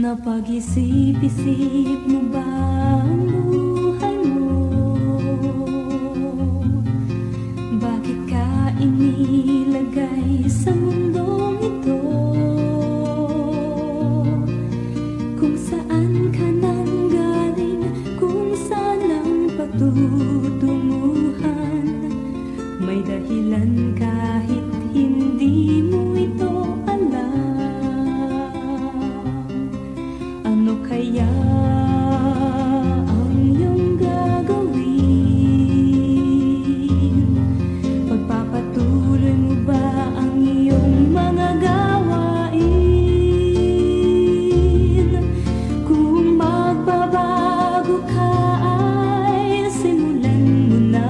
Napag-isip-isip mo ba ang buhay mo? Bakit ka inilagay sa mundong ito? Kung saan ka nang galing, kung saan ang patutunguhan, may dahilan kahit hindi mo ito kaya ang iyong gagawin? Pagpapatuloy mo ba ang iyong mga gawain? Kung magbabago ka ay simulan mo na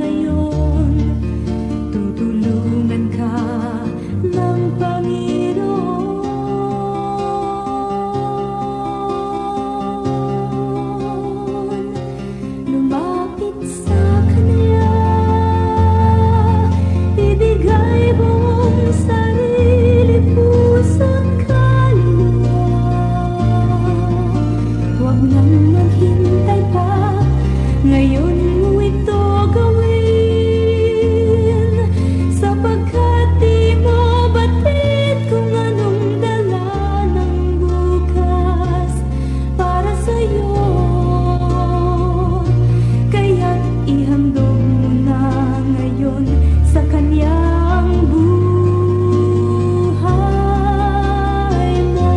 ngayon. Tutulungan ka ng Panginoon. Ngayon mo ito gawin, sapagkat di mo batid kung anong dala ng bukas para sa'yo. Kaya't ihandog mo na ngayon sa Kanyang buhay mo.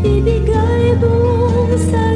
Ibigay buong sa